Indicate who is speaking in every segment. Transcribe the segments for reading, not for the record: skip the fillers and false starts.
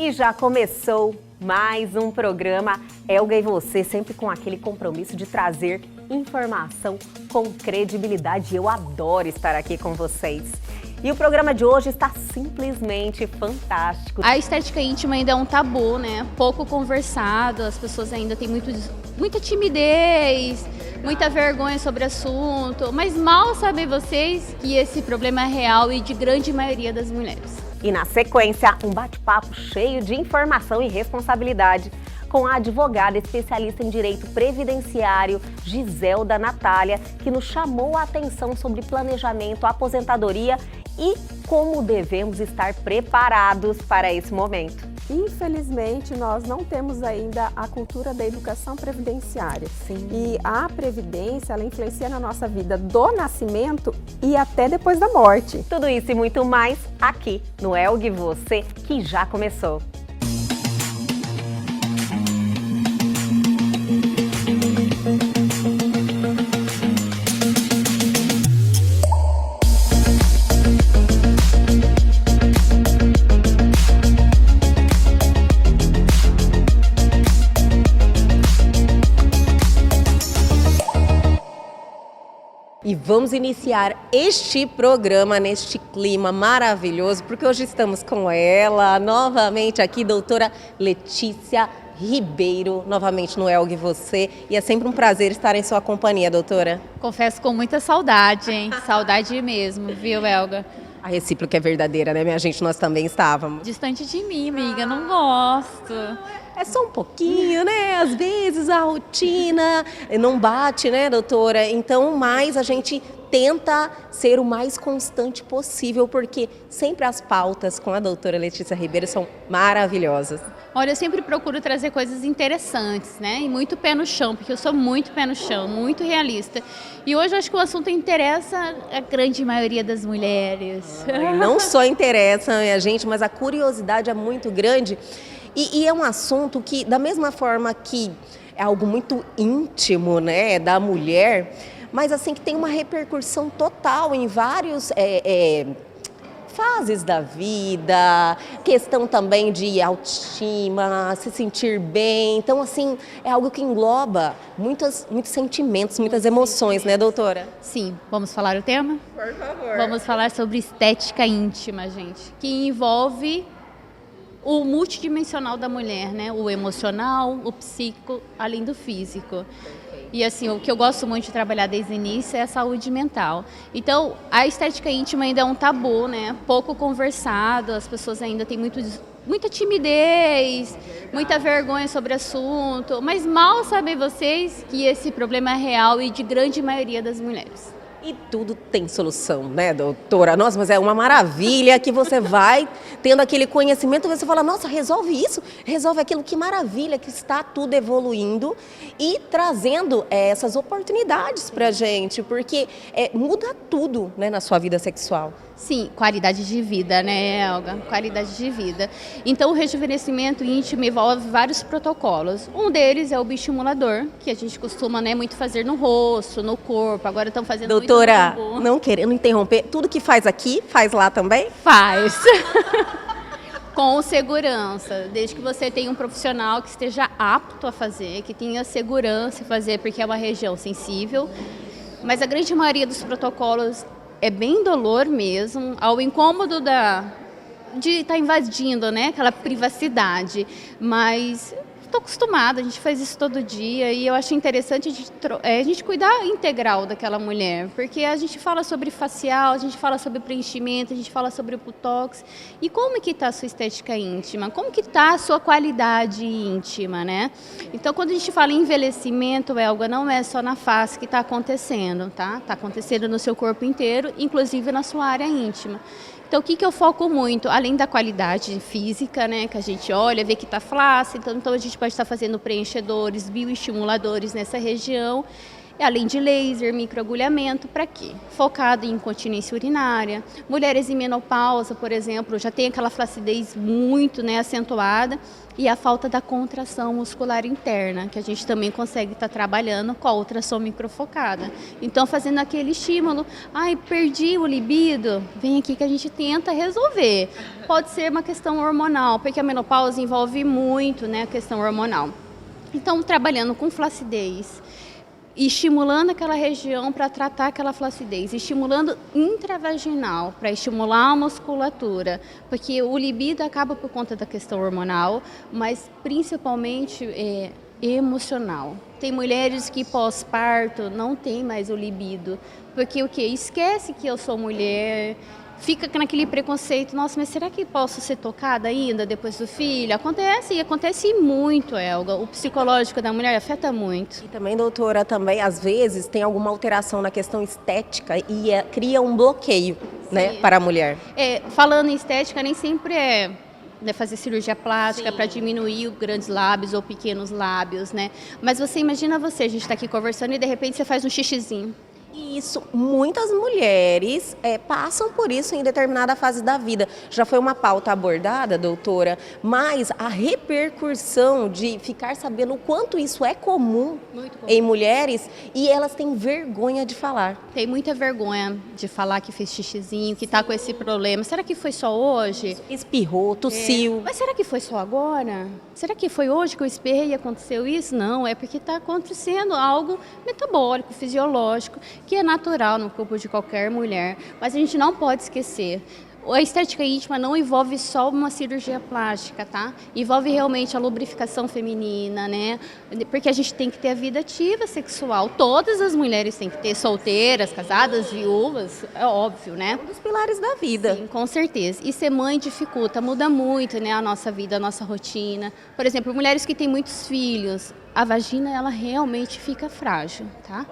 Speaker 1: E já começou mais um programa Elga e Você, sempre com aquele compromisso de trazer informação com credibilidade. Eu adoro estar aqui com vocês. E o programa de hoje está simplesmente fantástico.
Speaker 2: A estética íntima ainda é um tabu, né? Pouco conversado, as pessoas ainda têm muita timidez, muita vergonha sobre o assunto, mas mal sabem vocês que esse problema é real e de grande maioria das mulheres.
Speaker 1: E na sequência, um bate-papo cheio de informação e responsabilidade com a advogada especialista em direito previdenciário, Giselda Natália, que nos chamou a atenção sobre planejamento, aposentadoria e como devemos estar preparados para esse momento.
Speaker 3: Infelizmente, nós não temos ainda a cultura da educação previdenciária.
Speaker 1: Sim.
Speaker 3: E a previdência, ela influencia na nossa vida do nascimento e até depois da morte.
Speaker 1: Tudo isso e muito mais aqui no Elga e Você, que já começou. E vamos iniciar este programa neste clima maravilhoso, porque hoje estamos com ela, novamente aqui, doutora Letícia Ribeiro, novamente no Elga e Você. E é sempre um prazer estar em sua companhia, doutora.
Speaker 2: Confesso com muita saudade, hein? Saudade mesmo, viu, Elga?
Speaker 1: A recíproca é verdadeira, né, minha gente? Nós também estávamos.
Speaker 2: Distante de mim, amiga, não gosto.
Speaker 1: É só um pouquinho, né? Às vezes a rotina não bate, né, doutora? Então, mais a gente tenta ser o mais constante possível, porque sempre as pautas com a doutora Letícia Ribeiro são maravilhosas.
Speaker 2: Olha, eu sempre procuro trazer coisas interessantes, né? E muito pé no chão, porque eu sou muito pé no chão, muito realista. E hoje eu acho que o assunto interessa a grande maioria das mulheres.
Speaker 1: Não só interessa a gente, mas a curiosidade é muito grande. E é um assunto que, da mesma forma que é algo muito íntimo, né, da mulher, mas assim que tem uma repercussão total em vários fases da vida, questão também de autoestima, se sentir bem. Então, assim, é algo que engloba muitos sentimentos, muitas emoções, né, doutora?
Speaker 2: Sim, vamos falar o tema?
Speaker 1: Por favor.
Speaker 2: Vamos falar sobre estética íntima, gente, que envolve o multidimensional da mulher, né? O emocional, o psíquico, além do físico. E assim, o que eu gosto muito de trabalhar desde o início é a saúde mental. Então, a estética íntima ainda é um tabu, né? Pouco conversado, as pessoas ainda têm muita timidez, muita vergonha sobre o assunto, mas mal sabem vocês que esse problema é real e de grande maioria das mulheres.
Speaker 1: E tudo tem solução, né, doutora? Nossa, mas é uma maravilha que você vai tendo aquele conhecimento, você fala, nossa, resolve isso, resolve aquilo, que maravilha que está tudo evoluindo e trazendo essas oportunidades pra gente, porque muda tudo, né, na sua vida sexual.
Speaker 2: Sim, qualidade de vida, né, Elga? Qualidade de vida. Então, o rejuvenescimento íntimo envolve vários protocolos. Um deles é o bioestimulador, que a gente costuma, né, muito fazer no rosto, no corpo. Agora estão fazendo
Speaker 1: doutora,
Speaker 2: muito no
Speaker 1: não querendo interromper, tudo que faz aqui, faz lá também?
Speaker 2: Faz. Com segurança, desde que você tenha um profissional que esteja apto a fazer, que tenha segurança em fazer, porque é uma região sensível. Mas a grande maioria dos protocolos é bem dolor mesmo, ao incômodo de estar invadindo, né, aquela privacidade. Mas estou acostumada, a gente faz isso todo dia e eu acho interessante a gente cuidar integral daquela mulher, porque a gente fala sobre facial, a gente fala sobre preenchimento, a gente fala sobre o botox. E como que está a sua estética íntima? Como que está a sua qualidade íntima, né? Então, quando a gente fala em envelhecimento, Elga, não é só na face que está acontecendo, tá? Está acontecendo no seu corpo inteiro, inclusive na sua área íntima. Então, o que eu foco muito? Além da qualidade física, né, que a gente olha, vê que está flácido, então a gente pode estar fazendo preenchedores, bioestimuladores nessa região. além de laser, microagulhamento, para quê? Focado em incontinência urinária. Mulheres em menopausa, por exemplo, já tem aquela flacidez muito, né, acentuada, e a falta da contração muscular interna, que a gente também consegue estar trabalhando com a ultrassom microfocada. Então, fazendo aquele estímulo, ai, perdi o libido, vem aqui que a gente tenta resolver. Pode ser uma questão hormonal, porque a menopausa envolve muito, né, a questão hormonal. Então, trabalhando com flacidez, estimulando aquela região para tratar aquela flacidez, estimulando intravaginal para estimular a musculatura, porque o libido acaba por conta da questão hormonal, mas principalmente emocional. Tem mulheres que pós-parto não tem mais o libido, porque o que? Esquece que eu sou mulher, fica naquele preconceito, nossa, mas será que posso ser tocada ainda depois do filho? Acontece, e acontece muito, Elga. O psicológico da mulher afeta muito.
Speaker 1: E também, doutora, também às vezes tem alguma alteração na questão estética e cria um bloqueio, né, para a mulher.
Speaker 2: Falando em estética, nem sempre é fazer cirurgia plástica para diminuir os grandes lábios ou pequenos lábios, né? Mas você imagina a gente está aqui conversando e de repente você faz um xixizinho.
Speaker 1: Isso, muitas mulheres passam por isso em determinada fase da vida. Já foi uma pauta abordada, doutora, mas a repercussão de ficar sabendo o quanto isso é comum em mulheres e elas têm vergonha de falar.
Speaker 2: Tem muita vergonha de falar que fez xixizinho, que está com esse problema. Será que foi só hoje?
Speaker 1: Espirrou, tossiu.
Speaker 2: Mas será que foi só agora? Será que foi hoje que eu esperei e aconteceu isso? Não, é porque está acontecendo algo metabólico, fisiológico, que é natural no corpo de qualquer mulher, mas a gente não pode esquecer. A estética íntima não envolve só uma cirurgia plástica, tá? Envolve realmente a lubrificação feminina, né? Porque a gente tem que ter a vida ativa sexual. Todas as mulheres têm que ter, solteiras, casadas, viúvas, é óbvio, né?
Speaker 1: Um dos pilares da vida.
Speaker 2: Sim, com certeza. E ser mãe dificulta, muda muito, né, a nossa vida, a nossa rotina. Por exemplo, mulheres que têm muitos filhos, a vagina, ela realmente fica frágil, tá?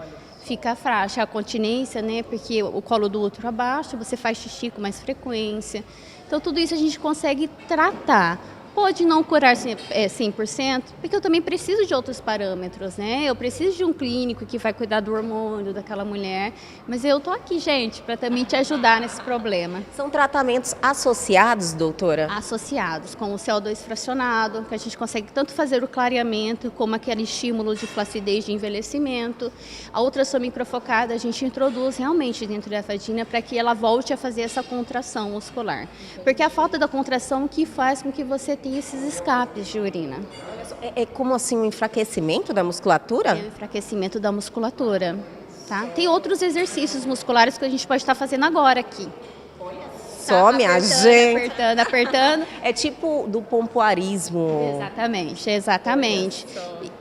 Speaker 2: Fica frágil, a continência, né? Porque o colo do útero abaixa, você faz xixi com mais frequência. Então, tudo isso a gente consegue tratar. Pode não curar 100%, porque eu também preciso de outros parâmetros, né? Eu preciso de um clínico que vai cuidar do hormônio daquela mulher, mas eu tô aqui, gente, para também te ajudar nesse problema.
Speaker 1: São tratamentos associados, doutora?
Speaker 2: Associados com o CO2 fracionado, que a gente consegue tanto fazer o clareamento como aquele estímulo de flacidez de envelhecimento. A ultrassom microfocada a gente introduz realmente dentro da vagina para que ela volte a fazer essa contração muscular. Porque a falta da contração que faz com que você tenha esses escapes de urina.
Speaker 1: É como assim um enfraquecimento da musculatura?
Speaker 2: É um enfraquecimento da musculatura, tá? Tem outros exercícios musculares que a gente pode estar fazendo agora aqui.
Speaker 1: Só, minha gente.
Speaker 2: Apertando.
Speaker 1: É tipo do pompoarismo.
Speaker 2: Exatamente, exatamente.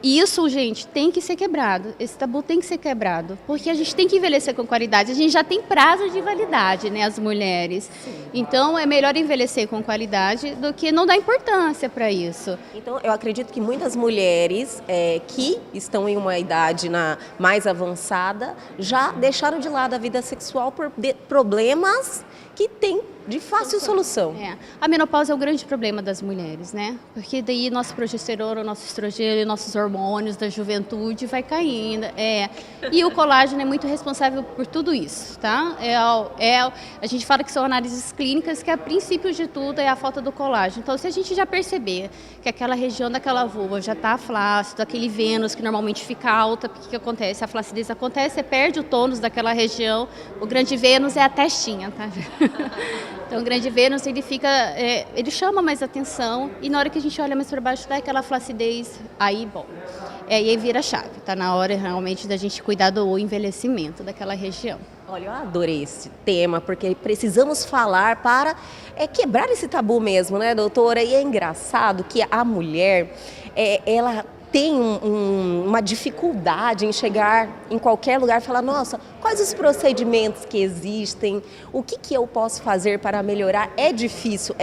Speaker 2: Isso, gente, tem que ser quebrado. Esse tabu tem que ser quebrado. Porque a gente tem que envelhecer com qualidade. A gente já tem prazo de validade, né, as mulheres. Então, é melhor envelhecer com qualidade do que não dar importância para isso.
Speaker 1: Então, eu acredito que muitas mulheres que estão em uma idade mais avançada já deixaram de lado a vida sexual por problemas que têm de fácil solução.
Speaker 2: A menopausa é o grande problema das mulheres, né? Porque daí nosso progesterona, nosso estrogênio, nossos hormônios da juventude vai caindo. E o colágeno é muito responsável por tudo isso, tá? A gente fala que são análises clínicas que a princípio de tudo é a falta do colágeno. Então, se a gente já perceber que aquela região daquela vulva já está flácida, aquele Vênus que normalmente fica alta, porque o que acontece? A flacidez acontece, você perde o tônus daquela região. O grande Vênus é a testinha, tá? Então, o grande Vênus, ele chama mais atenção e na hora que a gente olha mais para baixo, dá aquela flacidez, aí aí vira chave, tá na hora realmente da gente cuidar do envelhecimento daquela região.
Speaker 1: Olha, eu adorei esse tema, porque precisamos falar para quebrar esse tabu mesmo, né, doutora? E é engraçado que a mulher, ela tem uma dificuldade em chegar em qualquer lugar e falar, nossa, quais os procedimentos que existem, o que eu posso fazer para melhorar? É difícil,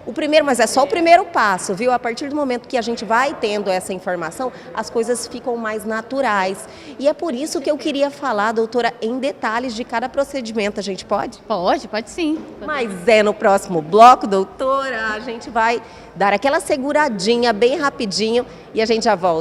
Speaker 1: o primeiro, mas é só o primeiro passo, viu? A partir do momento que a gente vai tendo essa informação, as coisas ficam mais naturais. E é por isso que eu queria falar, doutora, em detalhes de cada procedimento. A gente pode?
Speaker 2: Pode sim.
Speaker 1: Mas no próximo bloco, doutora, a gente vai dar aquela seguradinha bem rapidinho e a gente já volta.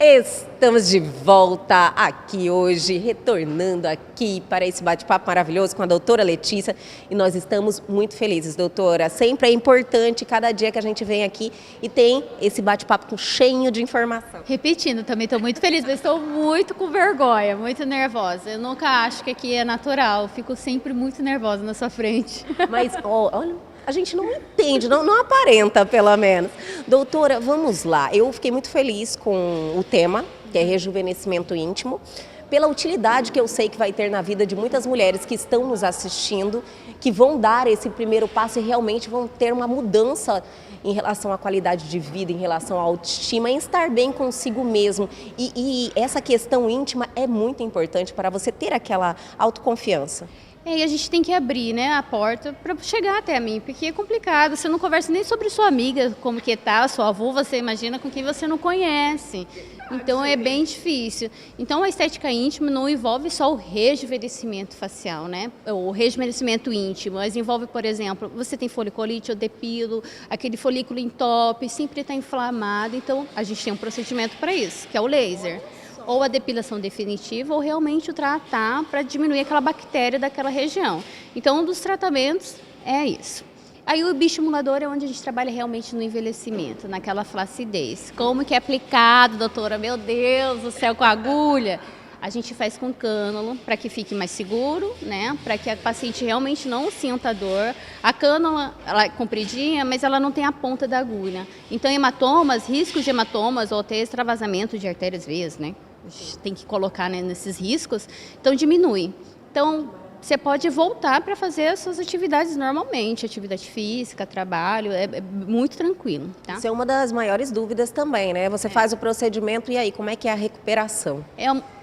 Speaker 1: Estamos de volta aqui hoje, retornando aqui para esse bate-papo maravilhoso com a doutora Letícia e nós estamos muito felizes, doutora. Sempre é importante cada dia que a gente vem aqui e tem esse bate-papo cheio de informação.
Speaker 2: Repetindo, também estou muito feliz, mas estou muito com vergonha, muito nervosa. Eu nunca acho que aqui é natural, fico sempre muito nervosa na sua frente.
Speaker 1: Mas, olha, a gente não entende, não aparenta, pelo menos. Doutora, vamos lá. Eu fiquei muito feliz com o tema, que é rejuvenescimento íntimo, pela utilidade que eu sei que vai ter na vida de muitas mulheres que estão nos assistindo, que vão dar esse primeiro passo e realmente vão ter uma mudança em relação à qualidade de vida, em relação à autoestima, em estar bem consigo mesmo. E essa questão íntima é muito importante para você ter aquela autoconfiança.
Speaker 2: E a gente tem que abrir, né, a porta para chegar até mim, porque é complicado. Você não conversa nem sobre sua amiga, como que tá, sua avó, você imagina com quem você não conhece. Então é bem difícil. Então a estética íntima não envolve só o rejuvenescimento facial, né? O rejuvenescimento íntimo, mas envolve, por exemplo, você tem foliculite, eu depilo, aquele folículo entope, sempre está inflamado. Então a gente tem um procedimento para isso, que é o laser. Ou a depilação definitiva, ou realmente o tratar para diminuir aquela bactéria daquela região. Então, um dos tratamentos é isso. Aí o bioestimulador é onde a gente trabalha realmente no envelhecimento, naquela flacidez. Como que é aplicado, doutora? Meu Deus do céu, com a agulha? A gente faz com cânula para que fique mais seguro, né? Para que a paciente realmente não sinta dor. A cânula, ela é compridinha, mas ela não tem a ponta da agulha. Então, hematomas, riscos de hematomas ou até extravasamento de artérias veias, né? A gente tem que colocar, né, nesses riscos. Então, diminui. Então, você pode voltar para fazer as suas atividades normalmente, atividade física, trabalho, é muito tranquilo, tá?
Speaker 1: Isso é uma das maiores dúvidas também, né? Você faz o procedimento e aí, como é que é a recuperação?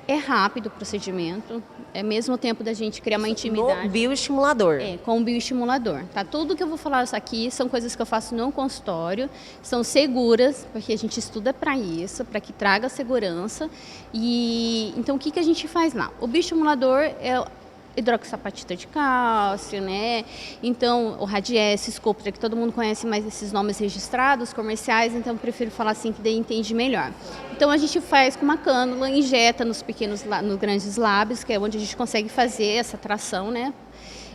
Speaker 2: É rápido o procedimento, é mesmo o tempo da gente criar uma intimidade.
Speaker 1: No bioestimulador.
Speaker 2: Com o bioestimulador, tá? Tudo que eu vou falar aqui são coisas que eu faço no consultório, são seguras, porque a gente estuda para isso, para que traga segurança. E então o que a gente faz lá? O bioestimulador é hidroxapatita de cálcio, né? Então, o Radiesse, Sculptra, que todo mundo conhece mais esses nomes registrados, comerciais, então eu prefiro falar assim que daí entende melhor. Então, a gente faz com uma cânula, injeta nos grandes lábios, que é onde a gente consegue fazer essa tração, né?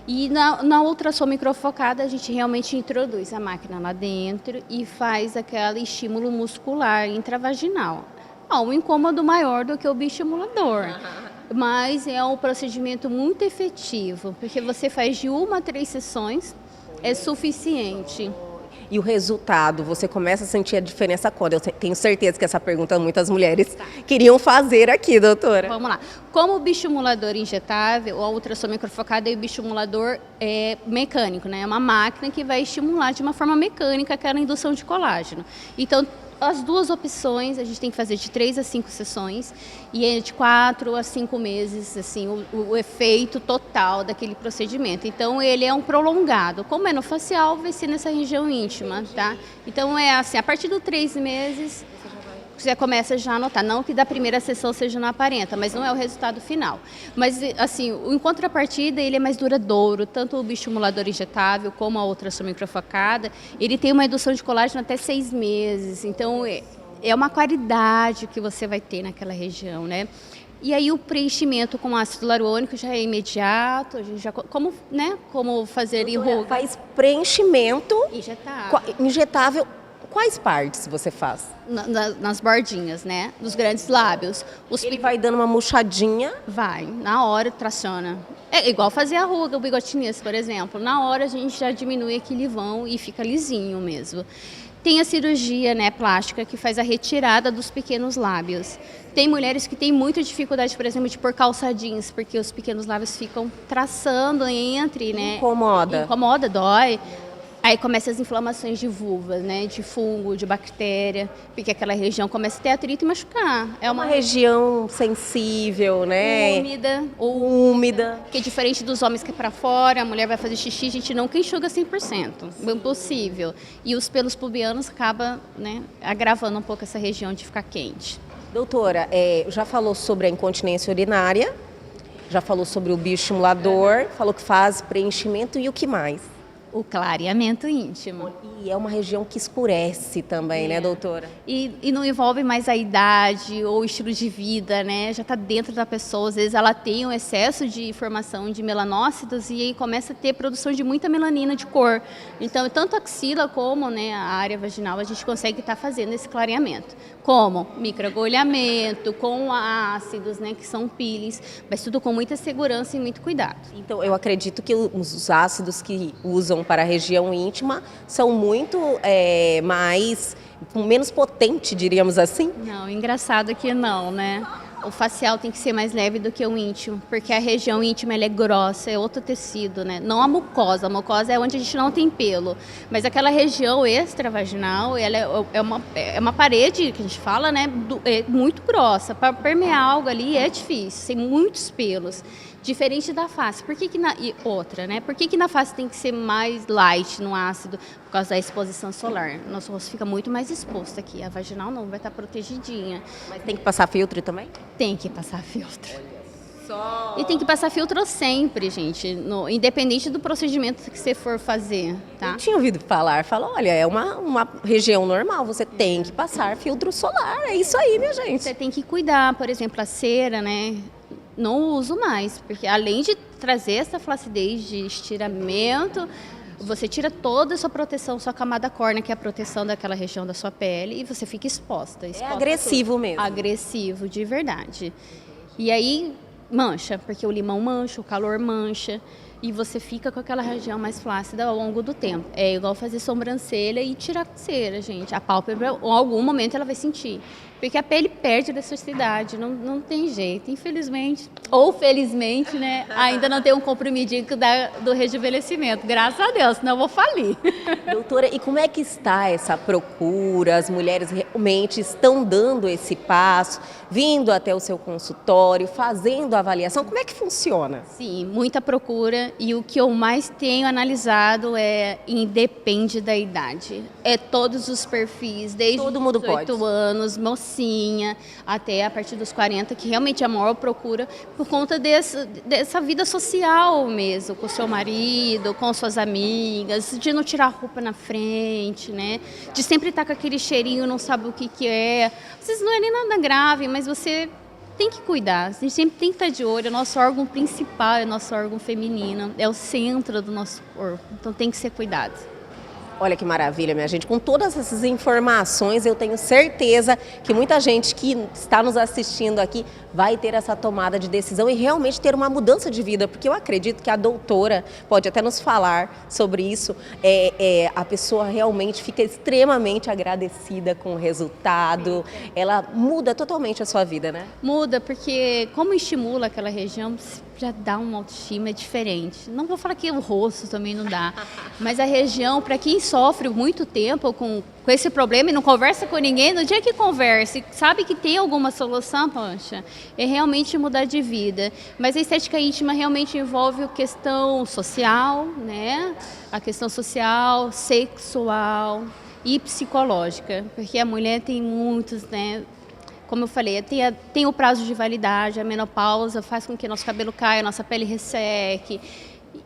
Speaker 2: E na ultrassom microfocada, a gente realmente introduz a máquina lá dentro e faz aquele estímulo muscular intravaginal. Há um incômodo maior do que o bioestimulador. Mas é um procedimento muito efetivo, porque você faz de 1 a 3 sessões, é suficiente.
Speaker 1: E o resultado, você começa a sentir a diferença quando? Eu tenho certeza que essa pergunta muitas mulheres queriam fazer aqui, doutora.
Speaker 2: Vamos lá. Como o bioestimulador injetável, a ultrassom microfocada e o bioestimulador mecânico, né? É uma máquina que vai estimular de uma forma mecânica aquela indução de colágeno. Então, as duas opções, a gente tem que fazer de 3 a 5 sessões e é de 4 a 5 meses, assim, o efeito total daquele procedimento. Então, ele é um prolongado. Como é no facial, vai ser nessa região íntima, tá? Então, é assim, a partir dos 3 meses, você começa já a notar, não que da primeira sessão seja não aparenta, mas não é o resultado final. Mas, assim, em contrapartida, ele é mais duradouro, tanto o bioestimulador injetável como a ultrassom microfocada, ele tem uma indução de colágeno até 6 meses, então é uma qualidade que você vai ter naquela região, né? E aí o preenchimento com ácido hialurônico já é imediato, a gente já, como fazer enruga.
Speaker 1: Faz preenchimento
Speaker 2: injetável.
Speaker 1: Quais partes você faz?
Speaker 2: Nas bordinhas, né? Dos grandes lábios.
Speaker 1: Ele vai dando uma murchadinha?
Speaker 2: Vai, na hora traciona. É igual fazer a ruga, o bigotinês, por exemplo. Na hora a gente já diminui aquele vão e fica lisinho mesmo. Tem a cirurgia, né, plástica, que faz a retirada dos pequenos lábios. Tem mulheres que têm muita dificuldade, por exemplo, de pôr calça jeans, porque os pequenos lábios ficam traçando entre, né? Incomoda, dói. Aí começam as inflamações de vulva, né, de fungo, de bactéria, porque aquela região começa a ter atrito e machucar.
Speaker 1: É uma região sensível, né?
Speaker 2: Úmida. Que é diferente dos homens que é para fora, a mulher vai fazer xixi, a gente não enxuga 100%, é impossível. E os pelos pubianos acabam, né, agravando um pouco essa região de ficar quente.
Speaker 1: Doutora, já falou sobre a incontinência urinária, já falou sobre o bioestimulador, falou que faz preenchimento e o que mais?
Speaker 2: O clareamento íntimo.
Speaker 1: E é uma região que escurece também, né, doutora?
Speaker 2: E não envolve mais a idade ou o estilo de vida, né? Já está dentro da pessoa. Às vezes ela tem um excesso de formação de melanócitos e aí começa a ter produção de muita melanina de cor. Então, tanto a axila como, né, a área vaginal, a gente consegue estar fazendo esse clareamento. Como microagulhamento, com ácidos, né, que são peelings, mas tudo com muita segurança e muito cuidado.
Speaker 1: Então, eu acredito que os ácidos que usam para a região íntima são muito menos potente, diríamos assim.
Speaker 2: Não, engraçado que não, né? O facial tem que ser mais leve do que o íntimo, porque a região íntima ela é grossa, é outro tecido, né? Não a mucosa é onde a gente não tem pelo, mas aquela região extravaginal, ela é uma parede que a gente fala, né? É muito grossa, para permear algo ali é difícil, tem muitos pelos. Diferente da face. E outra, né? Por que na face tem que ser mais light no ácido? Por causa da exposição solar. Nosso rosto fica muito mais exposto aqui. A vaginal não, vai estar protegidinha.
Speaker 1: Mas tem que passar filtro também?
Speaker 2: Tem que passar filtro. E tem que passar filtro sempre, gente. Independente do procedimento que você for fazer, tá?
Speaker 1: Eu tinha ouvido falar, olha, é uma região normal, você tem que passar filtro solar. É isso aí, minha gente.
Speaker 2: Você tem que cuidar, por exemplo, a cera, né? Não uso mais, porque além de trazer essa flacidez de estiramento, você tira toda a sua proteção, sua camada córnea, que é a proteção daquela região da sua pele, e você fica exposta.
Speaker 1: É agressivo mesmo.
Speaker 2: Agressivo, de verdade. E aí mancha, porque o limão mancha, o calor mancha, e você fica com aquela região mais flácida ao longo do tempo. É igual fazer sobrancelha e tirar cera, gente. A pálpebra, em algum momento, ela vai sentir. Porque a pele perde elasticidade, não tem jeito. Infelizmente, ou felizmente, né, ainda não tem um comprimidinho do rejuvenescimento. Graças a Deus, senão eu vou falir.
Speaker 1: Doutora, e como é que está essa procura? As mulheres realmente estão dando esse passo, vindo até o seu consultório, fazendo a avaliação? Como é que funciona?
Speaker 2: Sim, muita procura, e o que eu mais tenho analisado independe da idade. É todos os perfis, desde
Speaker 1: todo mundo
Speaker 2: 18 anos, mocinha, até a partir dos 40, que realmente é a maior procura por conta dessa vida social mesmo, com o seu marido, com suas amigas, de não tirar a roupa na frente, né? De sempre estar com aquele cheirinho, não sabe o que é. Às vezes não é nem nada grave, mas você tem que cuidar, a gente sempre tem que estar de olho. O nosso órgão principal é o nosso órgão feminino, é o centro do nosso corpo, então tem que ser cuidado.
Speaker 1: Olha que maravilha, minha gente. Com todas essas informações, eu tenho certeza que muita gente que está nos assistindo aqui vai ter essa tomada de decisão e realmente ter uma mudança de vida, porque eu acredito que a doutora pode até nos falar sobre isso. A pessoa realmente fica extremamente agradecida com o resultado, ela muda totalmente a sua vida, né?
Speaker 2: Muda, porque como estimula aquela região, já dá uma autoestima diferente. Não vou falar que o rosto também não dá, mas a região, para quem sofre muito tempo com esse problema e não conversa com ninguém, no dia que conversa e sabe que tem alguma solução, poxa, é realmente mudar de vida. Mas a estética íntima realmente envolve a questão social, né? A questão social, sexual e psicológica, porque a mulher tem muitos, né? Como eu falei, tem o prazo de validade, a menopausa faz com que nosso cabelo caia, nossa pele resseque.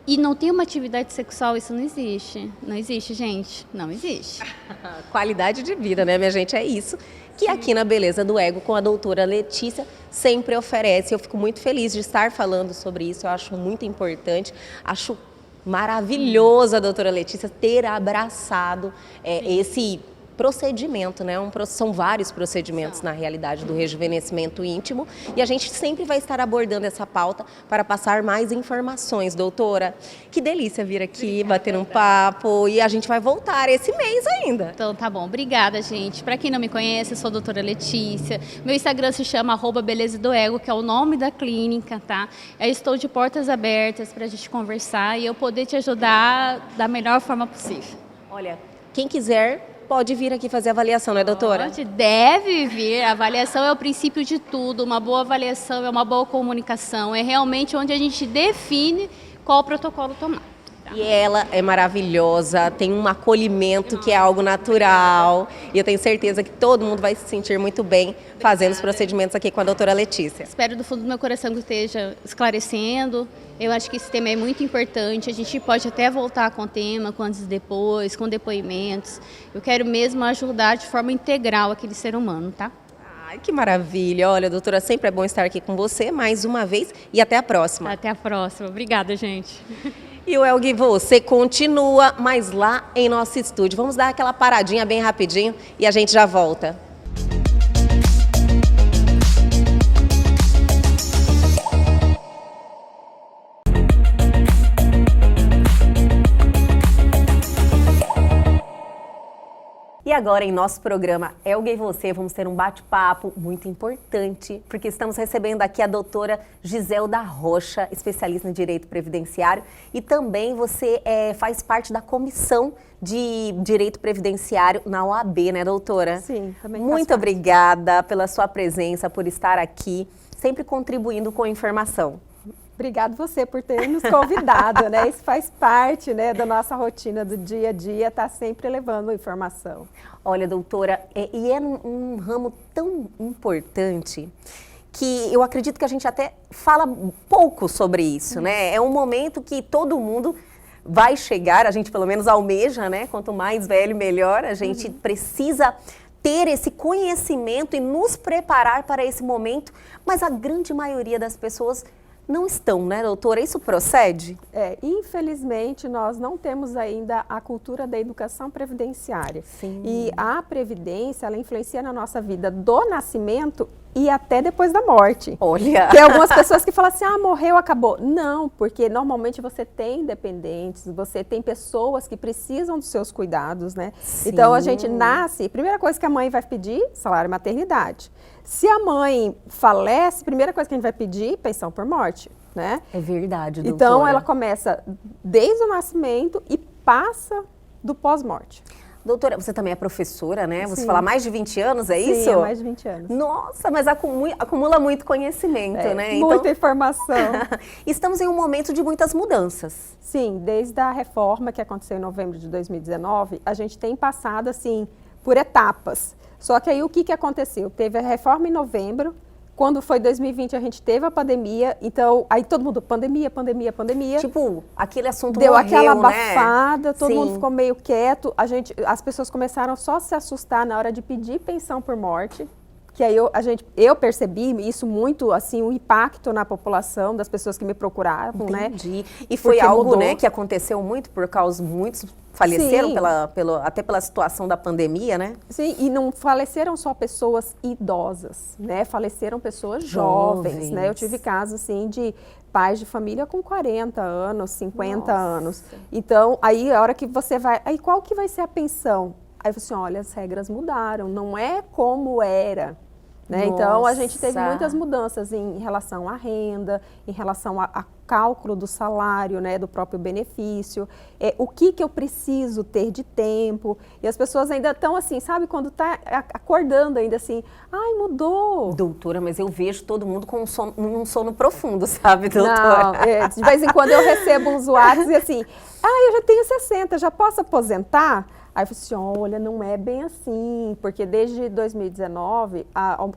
Speaker 2: E não tem uma atividade sexual, isso não existe. Não existe, gente. Não existe.
Speaker 1: Qualidade de vida, né, minha gente? É isso que aqui na Beleza do Ego, com a doutora Letícia, sempre oferece. Eu fico muito feliz de estar falando sobre isso, eu acho muito importante. Acho maravilhoso a doutora Letícia ter abraçado esse procedimento, né? São vários procedimentos na realidade do rejuvenescimento íntimo e a gente sempre vai estar abordando essa pauta para passar mais informações, doutora. Que delícia vir aqui, bater um papo e a gente vai voltar esse mês ainda.
Speaker 2: Então tá bom, obrigada, gente. Para quem não me conhece, eu sou a doutora Letícia. Meu Instagram se chama @Beleza do Ego, que é o nome da clínica, tá? Eu estou de portas abertas para a gente conversar e eu poder te ajudar da melhor forma possível.
Speaker 1: Olha, quem quiser pode vir aqui fazer avaliação, não é, doutora?
Speaker 2: Pode, deve vir. A avaliação é o princípio de tudo. Uma boa avaliação é uma boa comunicação. É realmente onde a gente define qual protocolo tomar.
Speaker 1: E ela é maravilhosa, tem um acolhimento que é algo natural. E eu tenho certeza que todo mundo vai se sentir muito bem fazendo os procedimentos aqui com a doutora Letícia.
Speaker 2: Espero do fundo do meu coração que esteja esclarecendo. Eu acho que esse tema é muito importante. A gente pode até voltar com o tema, com antes e depois, com depoimentos. Eu quero mesmo ajudar de forma integral aquele ser humano, tá?
Speaker 1: Ai, que maravilha. Olha, doutora, sempre é bom estar aqui com você mais uma vez e até a próxima.
Speaker 2: Até a próxima. Obrigada, gente.
Speaker 1: E o Elgui, você continua, mas lá em nosso estúdio. Vamos dar aquela paradinha bem rapidinho e a gente já volta. E agora, em nosso programa Elgui e Você, vamos ter um bate-papo muito importante, porque estamos recebendo aqui a doutora Giselda Rocha, especialista em Direito Previdenciário, e também você faz parte da Comissão de Direito Previdenciário na OAB, né, doutora?
Speaker 3: Sim, também.
Speaker 1: Muito obrigada pela sua presença, por estar aqui, sempre contribuindo com a informação.
Speaker 3: Obrigado você por ter nos convidado, né? Isso faz parte, né, da nossa rotina do dia a dia, tá sempre levando informação.
Speaker 1: Olha, doutora, e é um ramo tão importante que eu acredito que a gente até fala pouco sobre isso, né? É um momento que todo mundo vai chegar, a gente pelo menos almeja, né? Quanto mais velho, melhor. A gente precisa ter esse conhecimento e nos preparar para esse momento, mas a grande maioria das pessoas não estão, né, doutora? Isso procede?
Speaker 3: Infelizmente, nós não temos ainda a cultura da educação previdenciária.
Speaker 1: Sim.
Speaker 3: E a previdência, ela influencia na nossa vida do nascimento e até depois da morte.
Speaker 1: Olha!
Speaker 3: Tem algumas pessoas que falam assim, morreu, acabou. Não, porque normalmente você tem dependentes, você tem pessoas que precisam dos seus cuidados, né?
Speaker 1: Sim.
Speaker 3: Então, a gente nasce, primeira coisa que a mãe vai pedir, salário maternidade. Se a mãe falece, primeira coisa que a gente vai pedir, pensão por morte, né?
Speaker 1: É verdade, doutora.
Speaker 3: Então, ela começa desde o nascimento e passa do pós-morte.
Speaker 1: Doutora, você também é professora, né? Você
Speaker 3: Sim.
Speaker 1: fala mais de 20 anos, é isso?
Speaker 3: Sim, há mais de 20 anos.
Speaker 1: Nossa, mas acumula muito conhecimento, né?
Speaker 3: Muita informação.
Speaker 1: Estamos em um momento de muitas mudanças.
Speaker 3: Sim, desde a reforma que aconteceu em novembro de 2019, a gente tem passado, assim, por etapas. Só que aí o que aconteceu? Teve a reforma em novembro, quando foi 2020 a gente teve a pandemia, então aí todo mundo, pandemia.
Speaker 1: Tipo, aquele assunto
Speaker 3: deu
Speaker 1: morreu,
Speaker 3: aquela
Speaker 1: né?
Speaker 3: abafada, todo
Speaker 1: Sim.
Speaker 3: mundo ficou meio quieto, as pessoas começaram só a se assustar na hora de pedir pensão por morte, que aí eu percebi isso muito, assim, o impacto na população das pessoas que me procuravam, né?
Speaker 1: Entendi. E foi
Speaker 3: Porque
Speaker 1: algo,
Speaker 3: mudou.
Speaker 1: né, que aconteceu muito por causa, muitos faleceram
Speaker 3: Sim.
Speaker 1: até pela situação da pandemia, né?
Speaker 3: Sim, e não faleceram só pessoas idosas, né? Faleceram pessoas jovens, né? Eu tive casos, assim, de pais de família com 40 anos, 50 anos. Então, aí a hora que você vai... Aí qual que vai ser a pensão? Aí você, olha, as regras mudaram, não é como era. Né? Então, a gente teve muitas mudanças em relação à renda, em relação a cálculo do salário, né, do próprio benefício, o que eu preciso ter de tempo. E as pessoas ainda estão assim, sabe, quando está acordando ainda assim, ai, mudou.
Speaker 1: Doutora, mas eu vejo todo mundo com um sono profundo, sabe, doutora?
Speaker 3: Não, de vez em quando eu recebo uns WhatsApp e assim, eu já tenho 60, já posso aposentar? Aí eu falei assim, olha, não é bem assim, porque desde 2019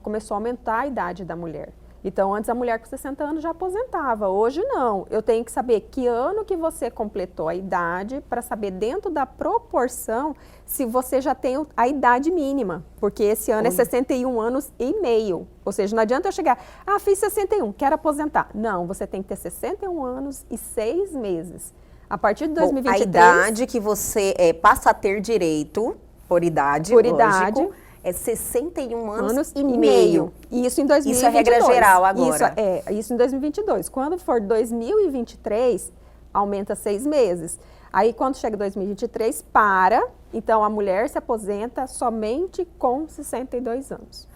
Speaker 3: começou a aumentar a idade da mulher. Então, antes a mulher com 60 anos já aposentava, hoje não. Eu tenho que saber que ano que você completou a idade para saber dentro da proporção se você já tem a idade mínima, porque esse ano é 61 anos e meio. Ou seja, não adianta eu chegar, fiz 61, quero aposentar. Não, você tem que ter 61 anos e 6 meses. A partir de 2023...
Speaker 1: a idade que você passa a ter direito, por idade, lógico, é 61 anos e meio.
Speaker 3: E isso em 2022.
Speaker 1: Isso é regra geral agora.
Speaker 3: Isso em 2022. Quando for 2023, aumenta 6 meses. Aí, quando chega 2023, então a mulher se aposenta somente com 62 anos.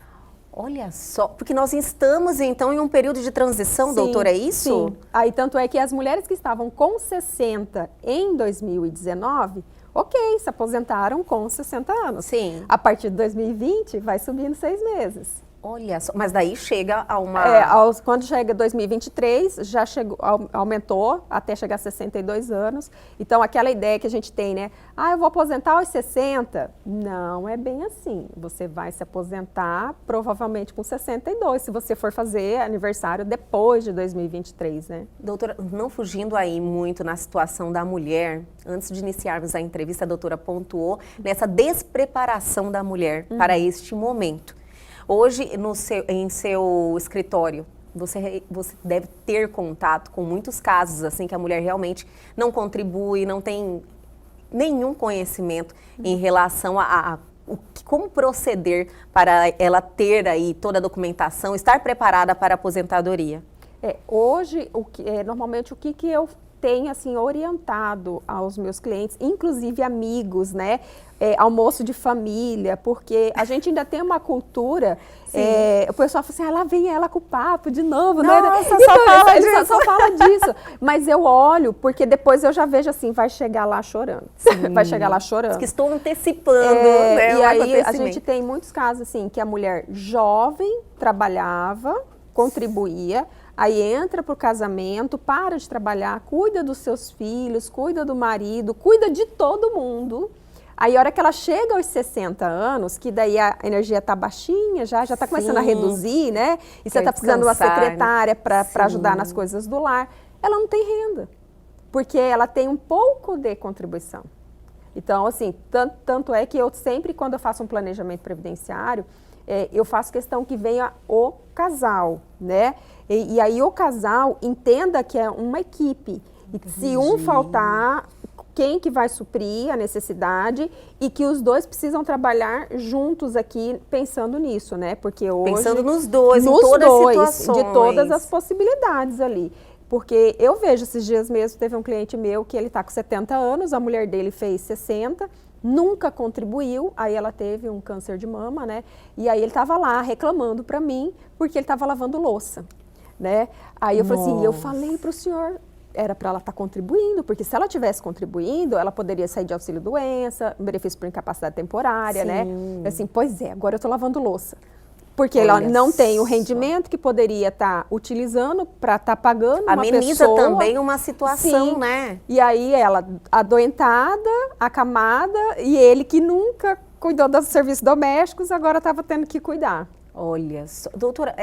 Speaker 1: Olha só, porque nós estamos, então, em um período de transição, doutora, é isso?
Speaker 3: Sim. Aí, tanto é que as mulheres que estavam com 60 em 2019, se aposentaram com 60 anos.
Speaker 1: Sim.
Speaker 3: A partir de 2020, vai subindo 6 meses.
Speaker 1: Olha só, mas daí chega a uma...
Speaker 3: Quando chega 2023, já chegou, aumentou até chegar a 62 anos. Então, aquela ideia que a gente tem, né? Eu vou aposentar aos 60. Não é bem assim. Você vai se aposentar provavelmente com 62, se você for fazer aniversário depois de 2023, né?
Speaker 1: Doutora, não fugindo aí muito na situação da mulher, antes de iniciarmos a entrevista, a doutora pontuou nessa despreparação da mulher para este momento. Hoje, em seu escritório, você deve ter contato com muitos casos assim que a mulher realmente não contribui, não tem nenhum conhecimento em relação a como proceder para ela ter aí toda a documentação, estar preparada para a aposentadoria.
Speaker 3: Hoje, normalmente, o que eu tenho assim orientado aos meus clientes, inclusive amigos, né? Almoço de família, porque a gente ainda tem uma cultura, o pessoal fala assim, lá vem ela com o papo de novo, né?
Speaker 1: Nossa,
Speaker 3: Ele só fala disso. Mas eu olho, porque depois eu já vejo assim, vai chegar lá chorando. Vai chegar lá chorando.
Speaker 1: Que estou antecipando, né?
Speaker 3: E aí a gente tem muitos casos assim, que a mulher jovem trabalhava, contribuía, aí entra para o casamento, para de trabalhar, cuida dos seus filhos, cuida do marido, cuida de todo mundo. Aí a hora que ela chega aos 60 anos, que daí a energia está baixinha, já está começando a reduzir, né? E você está precisando de uma secretária para ajudar nas coisas do lar. Ela não tem renda, porque ela tem um pouco de contribuição. Então, assim, tanto é que eu sempre, quando eu faço um planejamento previdenciário, eu faço questão que venha o casal, né? E aí o casal entenda que é uma equipe. E se um faltar, quem que vai suprir a necessidade e que os dois precisam trabalhar juntos aqui pensando nisso, né? Porque hoje...
Speaker 1: Pensando nos dois, em todas as situações.
Speaker 3: De todas as possibilidades ali. Porque eu vejo, esses dias mesmo, teve um cliente meu que ele está com 70 anos, a mulher dele fez 60, nunca contribuiu, aí ela teve um câncer de mama, né? E aí ele estava lá reclamando para mim, porque ele estava lavando louça, né? Aí eu falei assim, eu falei para o senhor, era para ela estar contribuindo, porque se ela tivesse contribuindo, ela poderia sair de auxílio-doença, benefício por incapacidade temporária, né? Assim, pois é, agora eu estou lavando louça. Porque ela não tem o rendimento que poderia estar utilizando para estar pagando uma pessoa.
Speaker 1: Ameniza também uma situação, né?
Speaker 3: E aí ela, adoentada, acamada, e ele que nunca cuidou dos serviços domésticos, agora estava tendo que cuidar.
Speaker 1: Olha só. Doutora,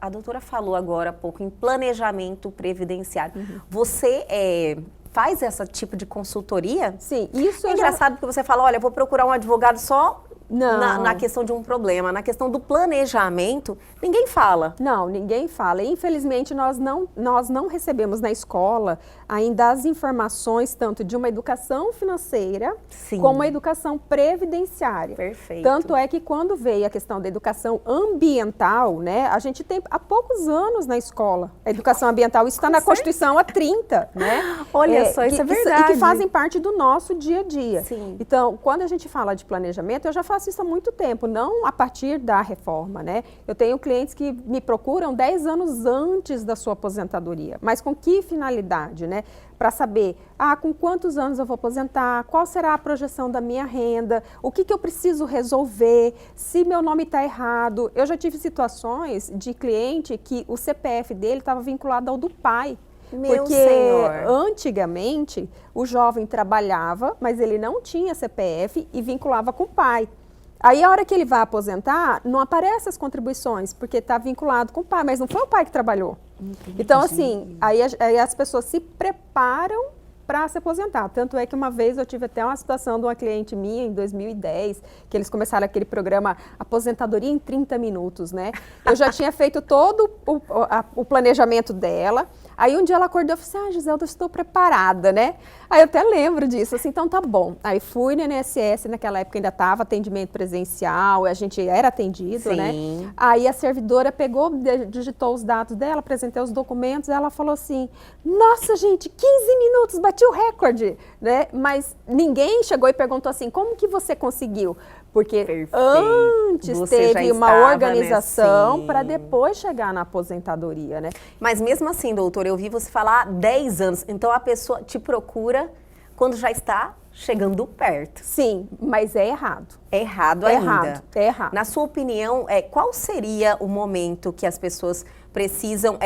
Speaker 1: a doutora falou agora há pouco em planejamento previdenciário. Você faz esse tipo de consultoria?
Speaker 3: Sim. Isso
Speaker 1: é engraçado porque você fala, olha, eu vou procurar um advogado só...
Speaker 3: Na
Speaker 1: questão de um problema, na questão do planejamento, ninguém fala.
Speaker 3: Não, ninguém fala. Infelizmente, nós não recebemos na escola ainda as informações tanto de uma educação financeira como uma educação previdenciária.
Speaker 1: Perfeito.
Speaker 3: Tanto é que quando veio a questão da educação ambiental, né, a gente tem há poucos anos na escola a educação ambiental, isso está na Constituição há 30, né?
Speaker 1: Olha só, isso é verdade.
Speaker 3: E que fazem parte do nosso dia a dia.
Speaker 1: Sim.
Speaker 3: Então, quando a gente fala de planejamento, eu já faço isso há muito tempo, não a partir da reforma, né? Eu tenho clientes que me procuram 10 anos antes da sua aposentadoria, mas com que finalidade, né? Para saber, com quantos anos eu vou aposentar, qual será a projeção da minha renda, o que eu preciso resolver, se meu nome está errado. Eu já tive situações de cliente que o CPF dele estava vinculado ao do pai. Porque antigamente o jovem trabalhava, mas ele não tinha CPF e vinculava com o pai. Aí a hora que ele vai aposentar, não aparecem as contribuições, porque está vinculado com o pai, mas não foi o pai que trabalhou. Entendi. Então, assim, aí as pessoas se preparam para se aposentar. Tanto é que uma vez eu tive até uma situação de uma cliente minha, em 2010, que eles começaram aquele programa Aposentadoria em 30 Minutos, né? Eu já tinha feito todo o planejamento dela. Aí um dia ela acordou e falou assim, Gisela, eu estou preparada, né? Aí eu até lembro disso, assim, então tá bom. Aí fui no INSS, naquela época ainda estava atendimento presencial, a gente era atendido,
Speaker 1: Sim.
Speaker 3: né? Aí a servidora pegou, digitou os dados dela, apresentei os documentos, ela falou assim, nossa gente, 15 minutos, bati o recorde, né? Mas ninguém chegou e perguntou assim, como que você conseguiu? Porque
Speaker 1: Perfeito.
Speaker 3: Antes
Speaker 1: Você
Speaker 3: teve uma organização para depois chegar na aposentadoria, né?
Speaker 1: Mas mesmo assim, doutora, eu vi você falar 10 anos. Então a pessoa te procura quando já está chegando perto.
Speaker 3: Sim, mas é errado.
Speaker 1: É errado
Speaker 3: É
Speaker 1: ainda.
Speaker 3: errado, é errado.
Speaker 1: Na sua opinião, qual seria o momento que as pessoas precisam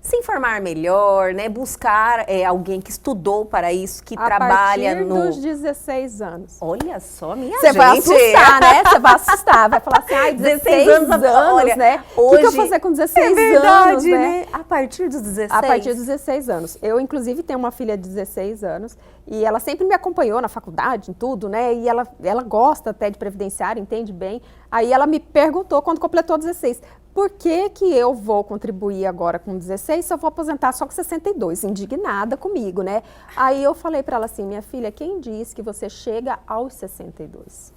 Speaker 1: se informar melhor, né? Buscar alguém que estudou para isso, que trabalha
Speaker 3: A partir
Speaker 1: no...
Speaker 3: dos 16 anos.
Speaker 1: Olha só, minha
Speaker 3: Você
Speaker 1: gente.
Speaker 3: vai assustar, né? Você vai assustar, vai falar assim, ai, 16 anos,
Speaker 1: olha,
Speaker 3: né? O que eu vou fazer com 16
Speaker 1: é verdade,
Speaker 3: anos, né?
Speaker 1: A partir dos 16?
Speaker 3: A partir dos 16 anos. Eu, inclusive, tenho uma filha de 16 anos e ela sempre me acompanhou na faculdade, em tudo, né? E ela gosta até de previdenciário, entende bem. Aí ela me perguntou, quando completou 16, por que que eu vou contribuir agora com 16 se eu vou aposentar só com 62? Indignada comigo, né? Aí eu falei para ela assim, minha filha, quem disse que você chega aos 62?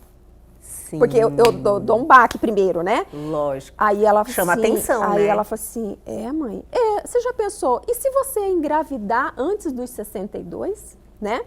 Speaker 1: Sim.
Speaker 3: Porque eu dou um baque primeiro, né?
Speaker 1: Lógico.
Speaker 3: Aí ela
Speaker 1: Chama
Speaker 3: assim,
Speaker 1: atenção,
Speaker 3: aí
Speaker 1: né?
Speaker 3: ela falou assim, mãe, você já pensou, e se você engravidar antes dos 62, né?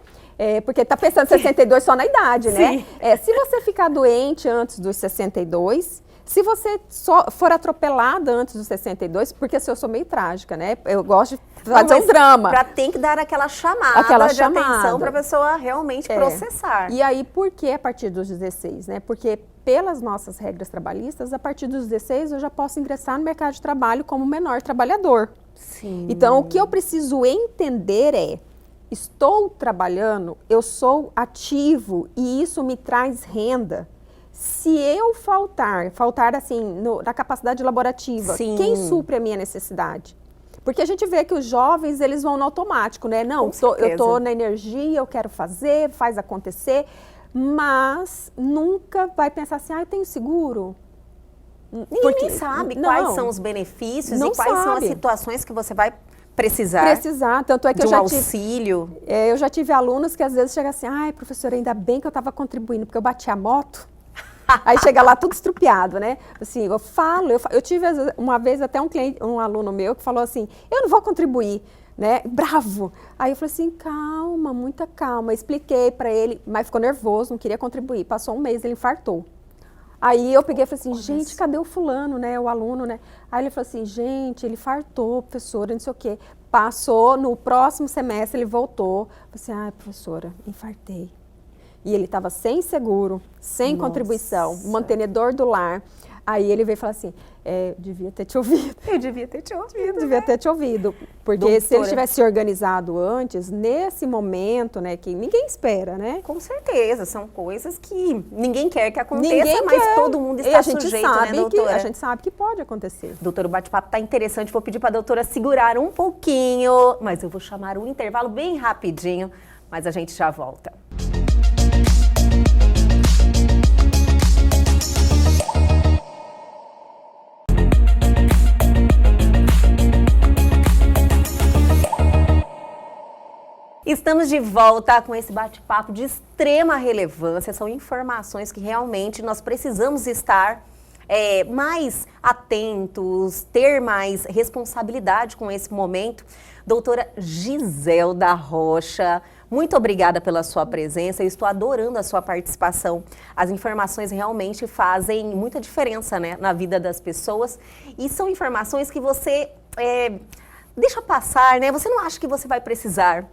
Speaker 3: Porque tá pensando em 62 só na idade, né? Se você ficar doente antes dos 62, se você só for atropelada antes dos 62, porque eu sou meio trágica, né? Eu gosto de fazer um drama.
Speaker 1: Tem que dar aquela chamada de atenção para a pessoa realmente processar.
Speaker 3: E aí, por que a partir dos 16, né? Porque pelas nossas regras trabalhistas, a partir dos 16 eu já posso ingressar no mercado de trabalho como menor trabalhador.
Speaker 1: Sim.
Speaker 3: Então, o que eu preciso entender estou trabalhando, eu sou ativo e isso me traz renda. Se eu faltar assim, na capacidade laborativa,
Speaker 1: Sim.
Speaker 3: quem supre a minha necessidade? Porque a gente vê que os jovens, eles vão no automático, né? Não, eu tô na energia, eu quero fazer, faz acontecer, mas nunca vai pensar assim, eu tenho seguro?
Speaker 1: Ninguém sabe quais são os benefícios e quais são as situações que você vai precisar.
Speaker 3: Tanto é que
Speaker 1: de um auxílio.
Speaker 3: Eu já tive alunos que às vezes chegam assim, ai, professora, ainda bem que eu estava contribuindo, porque eu bati a moto. Aí chega lá tudo estrupiado, né? Assim, eu tive uma vez até um aluno meu que falou assim, eu não vou contribuir, né? Bravo. Aí eu falei assim, calma, muita calma. Expliquei para ele, mas ficou nervoso, não queria contribuir. Passou um mês, ele infartou. Aí eu peguei e falei assim, gente, cadê o fulano, né? O aluno, né? Aí ele falou assim, gente, ele infartou, professora, não sei o quê. Passou, no próximo semestre ele voltou. Eu falei assim, professora, infartei. E ele estava sem seguro, sem contribuição, mantenedor do lar. Aí ele veio falar assim, devia ter te ouvido.
Speaker 1: Eu devia ter te ouvido.
Speaker 3: Devia ter te ouvido. Porque se ele tivesse se organizado antes, nesse momento, né, que ninguém espera, né?
Speaker 1: Com certeza, são coisas que ninguém quer que aconteça, mas todo mundo está sujeito, né, doutora?
Speaker 3: A gente sabe que pode acontecer.
Speaker 1: Doutora, o bate-papo está interessante, vou pedir para a doutora segurar um pouquinho, mas eu vou chamar um intervalo bem rapidinho, mas a gente já volta. Estamos de volta com esse bate-papo de extrema relevância. São informações que realmente nós precisamos estar mais atentos, ter mais responsabilidade com esse momento. Doutora Giselda Rocha, muito obrigada pela sua presença. Eu estou adorando a sua participação. As informações realmente fazem muita diferença, né, na vida das pessoas. E são informações que você deixa passar, né? Você não acha que você vai precisar.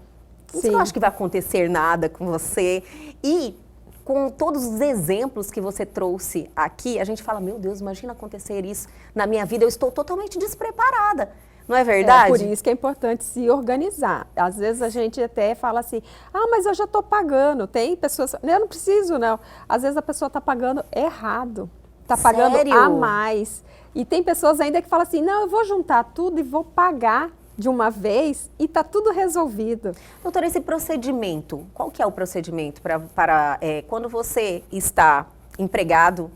Speaker 1: Você não acha que vai acontecer nada com você? E com todos os exemplos que você trouxe aqui, a gente fala, meu Deus, imagina acontecer isso na minha vida, eu estou totalmente despreparada. Não é verdade?
Speaker 3: Por isso que é importante se organizar. Às vezes a gente até fala assim, mas eu já estou pagando. Tem pessoas, eu não preciso não. Às vezes a pessoa está pagando errado, está pagando a mais. E tem pessoas ainda que falam assim, não, eu vou juntar tudo e vou pagar de uma vez e está tudo resolvido.
Speaker 1: Doutora, esse procedimento, qual que é o procedimento para quando você está empregado,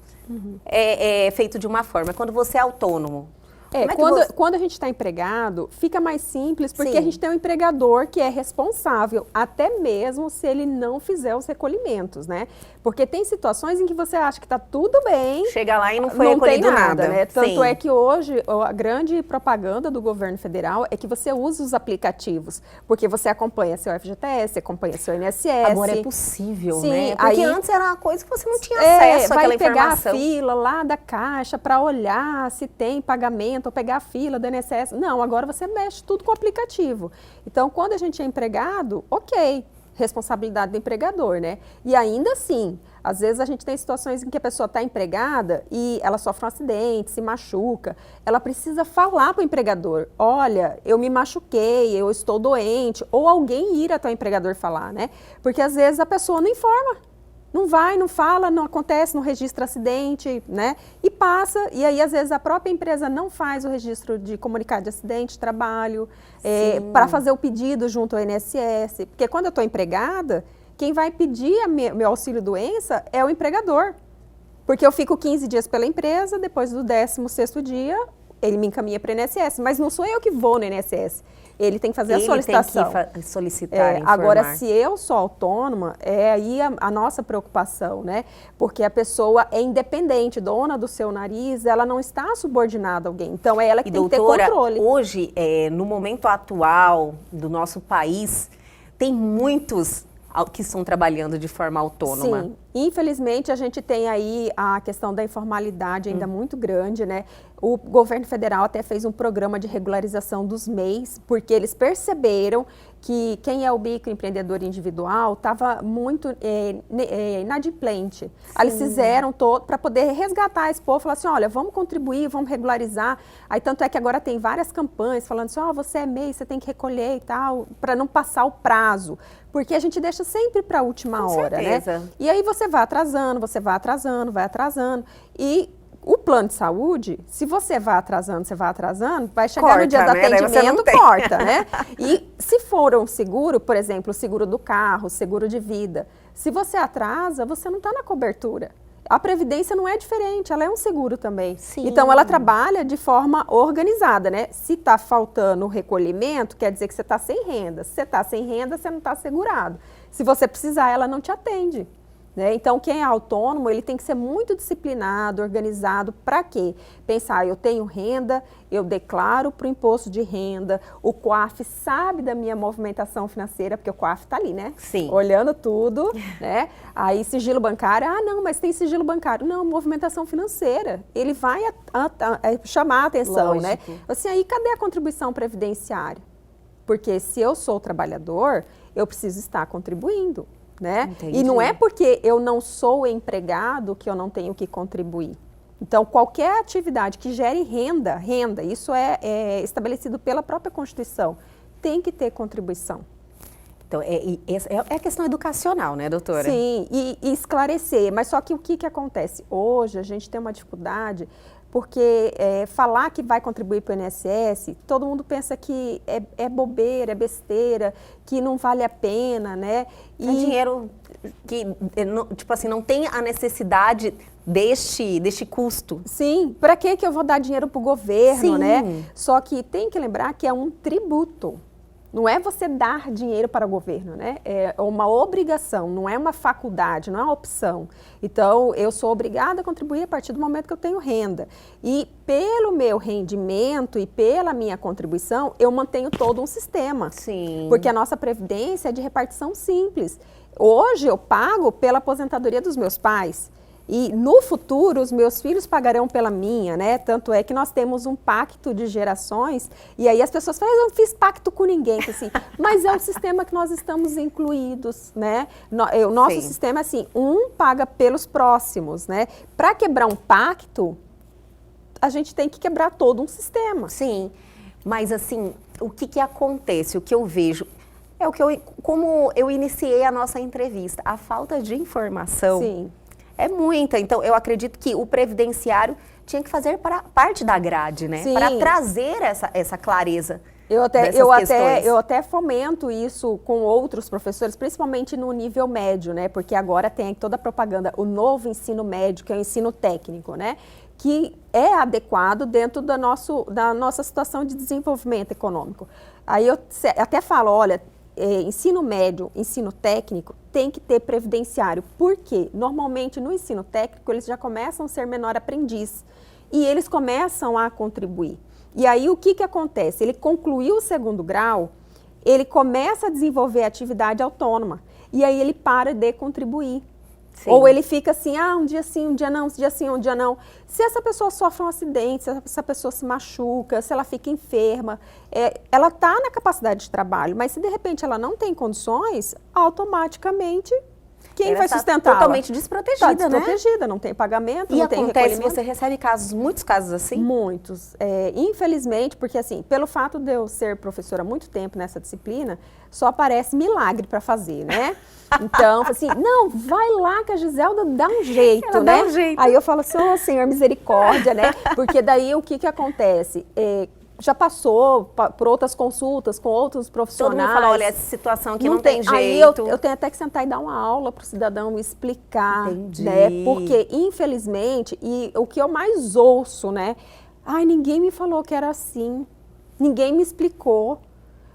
Speaker 1: é feito de uma forma, quando você é autônomo?
Speaker 3: Quando a gente está empregado, fica mais simples, porque a gente tem um empregador que é responsável, até mesmo se ele não fizer os recolhimentos, né? Porque tem situações em que você acha que está tudo bem.
Speaker 1: Chega lá e não foi recolhido nada.
Speaker 3: Né? Tanto é que hoje a grande propaganda do governo federal é que você usa os aplicativos, porque você acompanha seu FGTS, acompanha seu INSS.
Speaker 1: Agora é possível, né? Porque antes era uma coisa que você não tinha acesso àquela informação.
Speaker 3: Vai pegar a fila lá da Caixa para olhar se tem pagamento, ou pegar a fila do INSS. Não, agora você mexe tudo com o aplicativo. Então, quando a gente é empregado, ok. responsabilidade do empregador, né? E ainda assim, às vezes a gente tem situações em que a pessoa está empregada e ela sofre um acidente, se machuca, ela precisa falar para o empregador, olha, eu me machuquei, eu estou doente, ou alguém ir até o empregador falar, né? Porque às vezes a pessoa não informa. Não vai, não fala, não acontece, não registra acidente, né? E passa, e aí às vezes a própria empresa não faz o registro de comunicado de acidente de trabalho, para fazer o pedido junto ao INSS. Porque quando eu estou empregada, quem vai pedir meu auxílio-doença é o empregador. Porque eu fico 15 dias pela empresa, depois do 16º dia, ele me encaminha para o INSS. Mas não sou eu que vou no INSS. Ele tem que fazer a solicitação.
Speaker 1: Ele tem que solicitar, informar.
Speaker 3: Agora, se eu sou autônoma, é aí a nossa preocupação, né? Porque a pessoa é independente, dona do seu nariz, ela não está subordinada a alguém. Então, é ela que tem que ter controle.
Speaker 1: Hoje, no momento atual do nosso país, tem muitos que estão trabalhando de forma autônoma.
Speaker 3: Sim, infelizmente a gente tem aí a questão da informalidade ainda muito grande, né? O governo federal até fez um programa de regularização dos MEIs, porque eles perceberam que quem é o microempreendedor individual estava muito inadimplente. Aí eles fizeram todo para poder resgatar esse povo, falar assim, olha, vamos contribuir, vamos regularizar. Aí tanto é que agora tem várias campanhas falando assim, você é MEI, você tem que recolher e tal, para não passar o prazo. Porque a gente deixa sempre para a última hora,
Speaker 1: certeza,
Speaker 3: né? E aí você vai atrasando, vai atrasando. E o plano de saúde, se você vai atrasando, vai chegar
Speaker 1: corta,
Speaker 3: no dia do atendimento, corta, né? E se for um seguro, por exemplo, o seguro do carro, seguro de vida, se você atrasa, você não está na cobertura. A Previdência não é diferente, ela é um seguro também.
Speaker 1: Sim.
Speaker 3: Então, ela trabalha de forma organizada, né? Se está faltando o recolhimento, quer dizer que você está sem renda. Se você está sem renda, você não está segurado. Se você precisar, ela não te atende. Né? Então, quem é autônomo, ele tem que ser muito disciplinado, organizado. Para quê? Pensar, eu tenho renda, eu declaro para o imposto de renda, o COAF sabe da minha movimentação financeira, porque o COAF está ali, né?
Speaker 1: Sim.
Speaker 3: Olhando tudo, né? Aí, sigilo bancário, não, mas tem sigilo bancário. Não, movimentação financeira. Ele vai chamar a atenção,
Speaker 1: lógico,
Speaker 3: né? Assim, aí, cadê a contribuição previdenciária? Porque se eu sou trabalhador, eu preciso estar contribuindo. Né?
Speaker 1: Entendi.
Speaker 3: E não é porque eu não sou empregado que eu não tenho que contribuir. Então, qualquer atividade que gere renda, isso é estabelecido pela própria Constituição, tem que ter contribuição.
Speaker 1: Então, é a questão educacional, né, doutora?
Speaker 3: Sim, e esclarecer. Mas só que o que acontece? Hoje a gente tem uma dificuldade porque falar que vai contribuir para o INSS, todo mundo pensa que é bobeira, é besteira, que não vale a pena, né?
Speaker 1: É dinheiro que, tipo assim, não tem a necessidade deste custo.
Speaker 3: Sim, para que eu vou dar dinheiro para o governo,
Speaker 1: Sim,
Speaker 3: né? Só que tem que lembrar que é um tributo. Não é você dar dinheiro para o governo, né? É uma obrigação, não é uma faculdade, não é uma opção. Então, eu sou obrigada a contribuir a partir do momento que eu tenho renda. E pelo meu rendimento e pela minha contribuição, eu mantenho todo um sistema.
Speaker 1: Sim.
Speaker 3: Porque a nossa previdência é de repartição simples. Hoje eu pago pela aposentadoria dos meus pais. E no futuro os meus filhos pagarão pela minha, né? Tanto é que nós temos um pacto de gerações e aí as pessoas falam, eu não fiz pacto com ninguém, assim, mas é um sistema que nós estamos incluídos, né? O nosso sistema é assim, um paga pelos próximos, né? Para quebrar um pacto, a gente tem que quebrar todo um sistema.
Speaker 1: Sim, mas assim, o que acontece, o que eu vejo, como eu iniciei a nossa entrevista, a falta de informação.
Speaker 3: Sim.
Speaker 1: É muita, então eu acredito que o previdenciário tinha que fazer parte da grade, né?
Speaker 3: Sim.
Speaker 1: Para trazer essa clareza.
Speaker 3: Eu até fomento isso com outros professores, principalmente no nível médio, né? Porque agora tem toda a propaganda, o novo ensino médio, que é o ensino técnico, né? Que é adequado dentro da nossa situação de desenvolvimento econômico. Aí eu até falo, olha, ensino médio, ensino técnico, tem que ter previdenciário. Por quê? Normalmente no ensino técnico eles já começam a ser menor aprendiz e eles começam a contribuir. E aí o que acontece? Ele concluiu o 2º grau, ele começa a desenvolver atividade autônoma e aí ele para de contribuir.
Speaker 1: Sim.
Speaker 3: Ou ele fica assim, um dia sim, um dia não, um dia sim, um dia não. Se essa pessoa sofre um acidente, se essa pessoa se machuca, se ela fica enferma, ela está na capacidade de trabalho, mas se de repente ela não tem condições, automaticamente quem
Speaker 1: ela
Speaker 3: vai
Speaker 1: está
Speaker 3: sustentar?
Speaker 1: Totalmente desprotegida,
Speaker 3: Tá desprotegida, não tem pagamento,
Speaker 1: E
Speaker 3: não tem
Speaker 1: acontece,
Speaker 3: recolhimento.
Speaker 1: você recebe muitos casos assim?
Speaker 3: Muitos. Infelizmente, porque assim, pelo fato de eu ser professora há muito tempo nessa disciplina, só aparece milagre para fazer, né? Então, assim, não, vai lá que a Giselda dá um jeito,
Speaker 1: Ela
Speaker 3: né?
Speaker 1: dá um jeito.
Speaker 3: Aí eu falo assim, ô Senhor, misericórdia, né? Porque daí o que acontece? Já passou por outras consultas com outros
Speaker 1: Todo
Speaker 3: profissionais.
Speaker 1: mundo fala, olha, essa situação aqui não tem jeito.
Speaker 3: Aí eu tenho até que sentar e dar uma aula para o cidadão explicar,
Speaker 1: Entendi.
Speaker 3: né? Porque, infelizmente, e o que eu mais ouço, né? Ai, ninguém me falou que era assim, ninguém me explicou.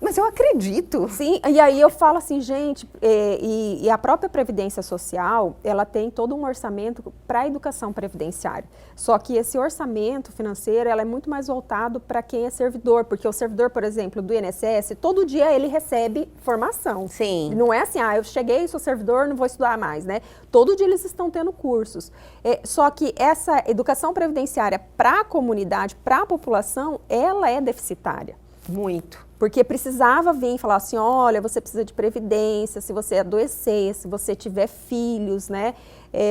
Speaker 1: Mas eu acredito.
Speaker 3: Sim, e aí eu falo assim, gente, e a própria Previdência Social, ela tem todo um orçamento para a educação previdenciária. Só que esse orçamento financeiro, ela é muito mais voltado para quem é servidor, porque o servidor, por exemplo, do INSS, todo dia ele recebe formação.
Speaker 1: Sim.
Speaker 3: Não é assim, eu cheguei, sou servidor, não vou estudar mais, né? Todo dia eles estão tendo cursos. Só que essa educação previdenciária para a comunidade, para a população, ela é deficitária.
Speaker 1: Muito.
Speaker 3: Porque precisava vir e falar assim, olha, você precisa de previdência, se você adoecer, se você tiver filhos, né?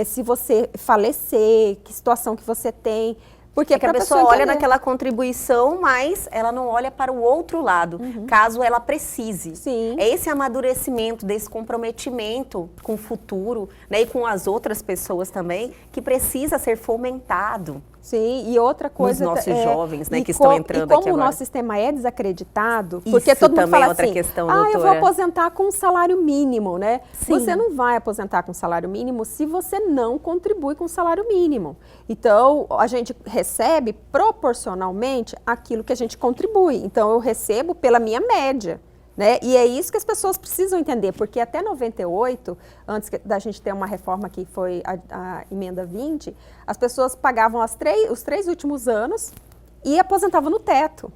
Speaker 3: Se você falecer, que situação que você tem. Porque
Speaker 1: a pessoa olha naquela contribuição, mas ela não olha para o outro lado, caso ela precise.
Speaker 3: Sim.
Speaker 1: É esse amadurecimento, desse comprometimento com o futuro, né, e com as outras pessoas também, que precisa ser fomentado.
Speaker 3: Sim, e outra coisa...
Speaker 1: Nos nossos jovens, né, que estão entrando aqui agora.
Speaker 3: E como o nosso sistema é desacreditado,
Speaker 1: Isso
Speaker 3: porque todo mundo
Speaker 1: também
Speaker 3: fala
Speaker 1: é outra
Speaker 3: assim,
Speaker 1: questão,
Speaker 3: eu vou
Speaker 1: doutora.
Speaker 3: aposentar com um salário mínimo, né?
Speaker 1: Sim.
Speaker 3: Você não vai aposentar com salário mínimo se você não contribui com o salário mínimo. Então, a gente recebe proporcionalmente aquilo que a gente contribui. Então, eu recebo pela minha média. Né? E é isso que as pessoas precisam entender, porque até 98, antes da gente ter uma reforma que foi a emenda 20, as pessoas pagavam os 3 últimos anos e aposentavam no teto.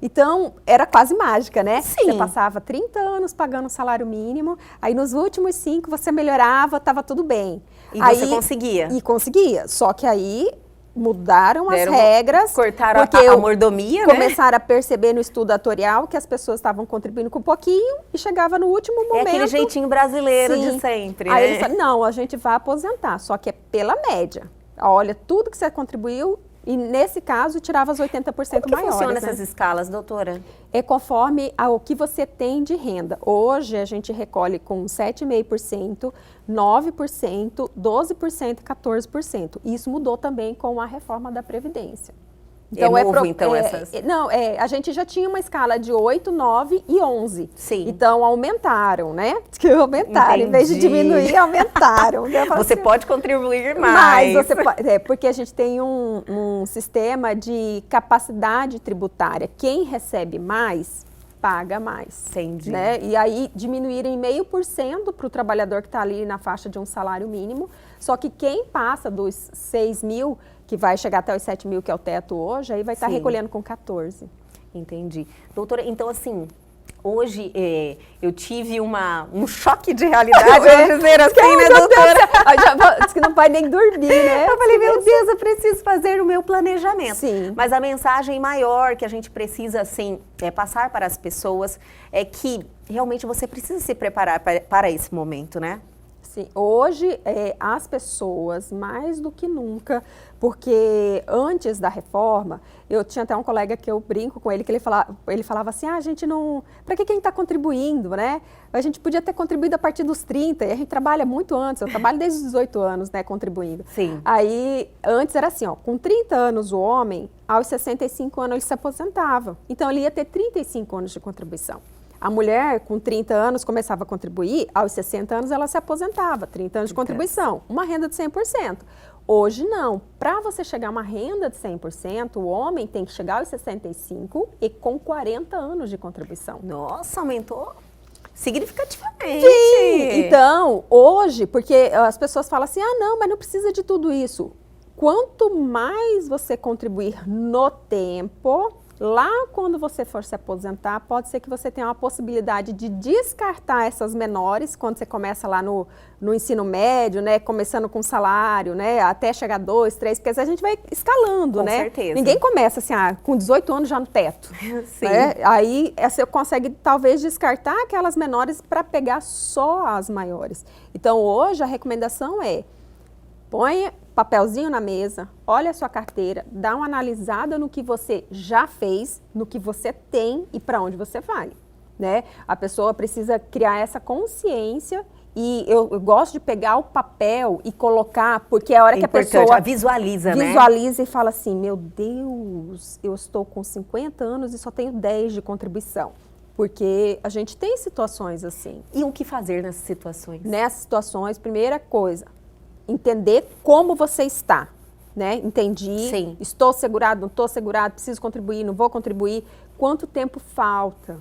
Speaker 3: Então, era quase mágica, né?
Speaker 1: Sim.
Speaker 3: Você passava 30 anos pagando o salário mínimo, aí nos últimos 5 você melhorava, estava tudo bem.
Speaker 1: E
Speaker 3: aí,
Speaker 1: você conseguia.
Speaker 3: E conseguia, só que aí mudaram as regras.
Speaker 1: Cortaram
Speaker 3: porque
Speaker 1: a mordomia, né?
Speaker 3: Começaram a perceber no estudo atuarial que as pessoas estavam contribuindo com pouquinho e chegava no último momento.
Speaker 1: É aquele jeitinho brasileiro
Speaker 3: Sim.
Speaker 1: de sempre,
Speaker 3: Aí
Speaker 1: né?
Speaker 3: eles falam, não, a gente vai aposentar, só que é pela média. Olha, tudo que você contribuiu, e nesse caso tirava as 80%
Speaker 1: Como que
Speaker 3: maiores.
Speaker 1: funciona
Speaker 3: né?
Speaker 1: essas escalas, doutora?
Speaker 3: É conforme o que você tem de renda. Hoje a gente recolhe com 7,5%, 9%, 12% e 14%. Isso mudou também com a reforma da Previdência.
Speaker 1: Essas...
Speaker 3: Não, a gente já tinha uma escala de 8, 9 e 11.
Speaker 1: Sim.
Speaker 3: Então, aumentaram, né? Que aumentaram,
Speaker 1: Entendi.
Speaker 3: em vez de diminuir, aumentaram.
Speaker 1: Você pode contribuir mais.
Speaker 3: Você pode, porque a gente tem um sistema de capacidade tributária. Quem recebe mais, paga mais.
Speaker 1: Entendi.
Speaker 3: Né? E aí, diminuírem 0,5% para o trabalhador que está ali na faixa de um salário mínimo. Só que quem passa dos 6 mil, que vai chegar até os 7 mil, que é o teto hoje, aí vai estar recolhendo com 14.
Speaker 1: Entendi. Doutora, então assim, hoje eu tive um choque de realidade, vamos dizer assim, né, doutora?
Speaker 3: Diz que não pode nem dormir, né?
Speaker 1: Eu falei, meu Deus, eu preciso fazer o meu planejamento.
Speaker 3: Sim.
Speaker 1: Mas a mensagem maior que a gente precisa, assim, passar para as pessoas é que realmente você precisa se preparar para esse momento, né?
Speaker 3: Sim, hoje as pessoas, mais do que nunca, porque antes da reforma, eu tinha até um colega que eu brinco com ele, que ele falava assim, a gente não... Para que a gente está contribuindo, né? A gente podia ter contribuído a partir dos 30, e a gente trabalha muito antes, eu trabalho desde os 18 anos, né, contribuindo.
Speaker 1: Sim.
Speaker 3: Aí, antes era assim, com 30 anos o homem, aos 65 anos ele se aposentava. Então, ele ia ter 35 anos de contribuição. A mulher, com 30 anos, começava a contribuir, aos 60 anos ela se aposentava, 30 anos de contribuição, uma renda de 100%. Hoje não, para você chegar a uma renda de 100%, o homem tem que chegar aos 65 e com 40 anos de contribuição.
Speaker 1: Nossa, aumentou significativamente.
Speaker 3: Sim, então, hoje, porque as pessoas falam assim, não, mas não precisa de tudo isso. Quanto mais você contribuir no tempo, Lá quando você for se aposentar, pode ser que você tenha uma possibilidade de descartar essas menores, quando você começa lá no ensino médio, né, começando com salário, né, até chegar a 2, 3, porque a gente vai escalando, né?
Speaker 1: Com certeza.
Speaker 3: Ninguém começa assim, com 18 anos já no teto.
Speaker 1: Sim.
Speaker 3: Né? Aí você consegue talvez descartar aquelas menores para pegar só as maiores. Então hoje a recomendação é, põe papelzinho na mesa, olha a sua carteira, dá uma analisada no que você já fez, no que você tem e para onde você vai, né? A pessoa precisa criar essa consciência e eu gosto de pegar o papel e colocar, porque é a hora que a pessoa
Speaker 1: visualiza, né?
Speaker 3: Visualiza e fala assim, meu Deus, eu estou com 50 anos e só tenho 10 de contribuição. Porque a gente tem situações assim.
Speaker 1: E o que fazer nessas situações?
Speaker 3: Nessas situações, primeira coisa, entender como você está, né? Entendi,
Speaker 1: Sim.
Speaker 3: Estou segurado, não estou segurado, preciso contribuir, não vou contribuir. Quanto tempo falta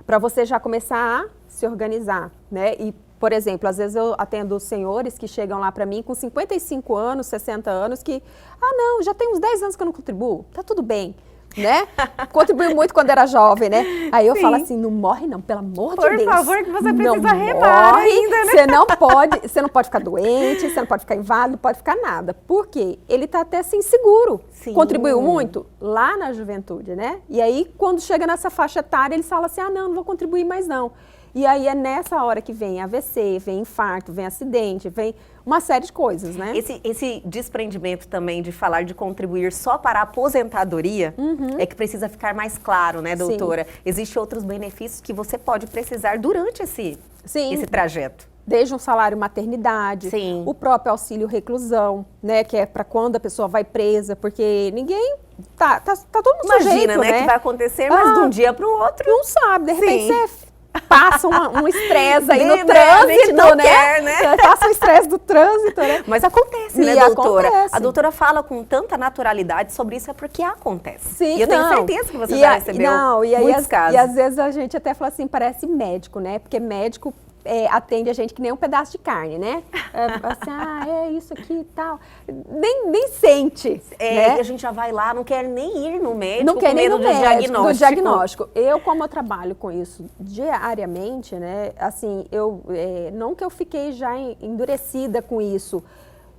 Speaker 3: para você já começar a se organizar, né? E, por exemplo, às vezes eu atendo senhores que chegam lá para mim com 55 anos, 60 anos, que, não, já tem uns 10 anos que eu não contribuo, tá tudo bem. Né? Contribuiu muito quando era jovem, né? Aí eu falo assim, não morre não, pelo amor de Deus.
Speaker 1: Por favor, que você precisa
Speaker 3: não
Speaker 1: remar
Speaker 3: morre,
Speaker 1: ainda, né?
Speaker 3: Você não pode ficar doente, você não pode ficar inválido, não pode ficar nada. Por quê? Ele está até assim seguro.
Speaker 1: Sim.
Speaker 3: Contribuiu muito lá na juventude, né? E aí, quando chega nessa faixa etária, ele fala assim, não vou contribuir mais não. E aí é nessa hora que vem AVC, vem infarto, vem acidente, vem uma série de coisas, né?
Speaker 1: Esse desprendimento também de falar de contribuir só para a aposentadoria é que precisa ficar mais claro, né, doutora? Sim. Existem outros benefícios que você pode precisar durante esse trajeto.
Speaker 3: Desde um salário maternidade,
Speaker 1: Sim.
Speaker 3: O próprio auxílio reclusão, né, que é para quando a pessoa vai presa, porque ninguém tá todo mundo
Speaker 1: Imagina,
Speaker 3: sujeito,
Speaker 1: né, que vai acontecer, mas de um dia para o outro
Speaker 3: não sabe, de repente
Speaker 1: Sim.
Speaker 3: você passa um estresse aí no
Speaker 1: a
Speaker 3: trânsito,
Speaker 1: gente não
Speaker 3: né?
Speaker 1: quer, né?
Speaker 3: Passa o estresse do trânsito, né?
Speaker 1: Mas acontece, né, doutora?
Speaker 3: Acontece.
Speaker 1: A doutora fala com tanta naturalidade sobre isso, é porque acontece.
Speaker 3: Sim,
Speaker 1: e eu tenho certeza que você já recebeu muitos casos.
Speaker 3: E às vezes a gente até fala assim, parece médico, né? Porque médico atende a gente que nem um pedaço de carne, né? Assim, é isso aqui e tal. Nem sente. Né?
Speaker 1: A gente já vai lá, não quer nem ir no médico,
Speaker 3: não quer nem
Speaker 1: medo
Speaker 3: no médico,
Speaker 1: diagnóstico.
Speaker 3: do diagnóstico. Como eu trabalho com isso diariamente, né? Assim, não que eu fiquei já endurecida com isso.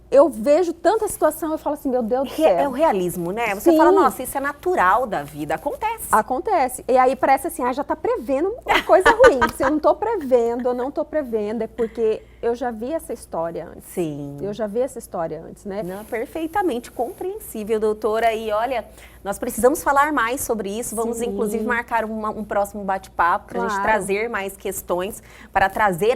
Speaker 3: Eu vejo tanta situação, eu falo assim, meu Deus do céu.
Speaker 1: É o realismo, né? Você
Speaker 3: Sim.
Speaker 1: fala, nossa, isso é natural da vida, acontece.
Speaker 3: Acontece. E aí parece assim, já tá prevendo uma coisa ruim. Se eu não tô prevendo, é porque eu já vi essa história antes.
Speaker 1: Sim.
Speaker 3: Eu já vi essa história antes, né?
Speaker 1: Não, perfeitamente compreensível, doutora. E olha, nós precisamos falar mais sobre isso. Vamos, inclusive, marcar um próximo bate-papo para a gente trazer mais questões, para trazer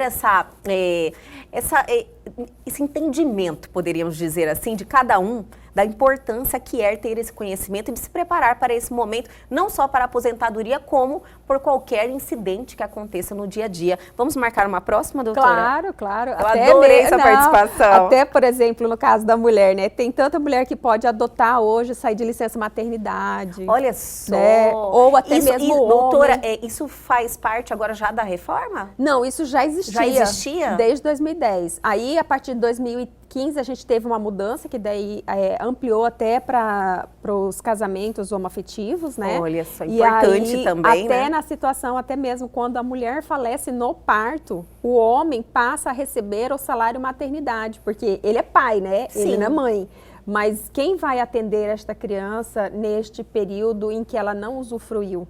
Speaker 1: esse entendimento, poderíamos dizer assim, de cada um, da importância que é ter esse conhecimento e de se preparar para esse momento, não só para a aposentadoria, como por qualquer incidente que aconteça no dia a dia. Vamos marcar uma próxima, doutora?
Speaker 3: Claro.
Speaker 1: Eu adorei essa participação.
Speaker 3: Até, por exemplo, no caso da mulher, né? Tem tanta mulher que pode adotar hoje, sair de licença maternidade.
Speaker 1: Olha só.
Speaker 3: Né? Ou até mesmo homem.
Speaker 1: Doutora, isso faz parte agora já da reforma?
Speaker 3: Não, isso já existia.
Speaker 1: Já existia?
Speaker 3: Desde 2010. Aí, a partir de 2015, a gente teve uma mudança que daí ampliou até para os casamentos homoafetivos, né?
Speaker 1: Olha só, importante aí, também,
Speaker 3: até
Speaker 1: né?
Speaker 3: na situação, até mesmo quando a mulher falece no parto, o homem passa a receber o salário maternidade, porque ele é pai, né?
Speaker 1: Sim.
Speaker 3: Ele não é mãe. Mas quem vai atender esta criança neste período em que ela não usufruiu?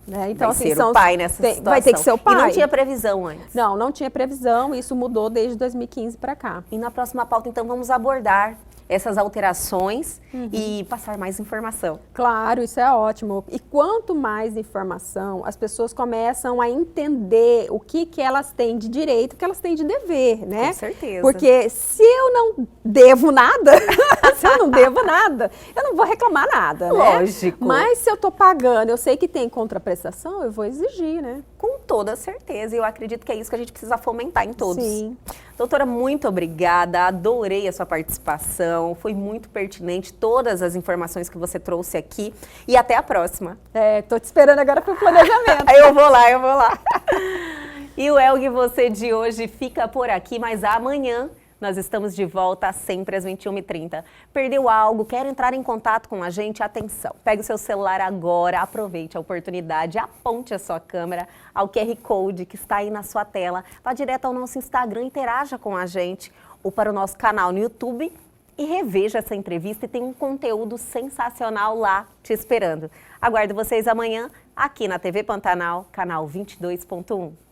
Speaker 3: Né? Então,
Speaker 1: vai ser o pai nessa situação.
Speaker 3: Vai ter que ser o pai.
Speaker 1: E não tinha previsão antes?
Speaker 3: Não tinha previsão, isso mudou desde 2015 para cá.
Speaker 1: E na próxima pauta, então, vamos abordar essas alterações e passar mais informação.
Speaker 3: Claro, isso é ótimo. E quanto mais informação, as pessoas começam a entender o que elas têm de direito, o que elas têm de dever, né?
Speaker 1: Com certeza.
Speaker 3: Porque se eu não devo nada, eu não vou reclamar nada, né?
Speaker 1: Lógico.
Speaker 3: Mas se eu estou pagando, eu sei que tem contraprestação, eu vou exigir, né?
Speaker 1: Com toda certeza. E eu acredito que é isso que a gente precisa fomentar em todos.
Speaker 3: Sim.
Speaker 1: Doutora, muito obrigada. Adorei a sua participação. Foi muito pertinente todas as informações que você trouxe aqui. E até a próxima.
Speaker 3: Tô te esperando agora para o planejamento.
Speaker 1: Eu vou lá. E o Elgue Você de hoje fica por aqui, mas amanhã Nós estamos de volta sempre às 21h30. Perdeu algo? Quer entrar em contato com a gente? Atenção, pegue o seu celular agora, aproveite a oportunidade, aponte a sua câmera ao QR Code que está aí na sua tela. Vá direto ao nosso Instagram, interaja com a gente ou para o nosso canal no YouTube e reveja essa entrevista e tem um conteúdo sensacional lá te esperando. Aguardo vocês amanhã aqui na TV Pantanal, canal 22.1.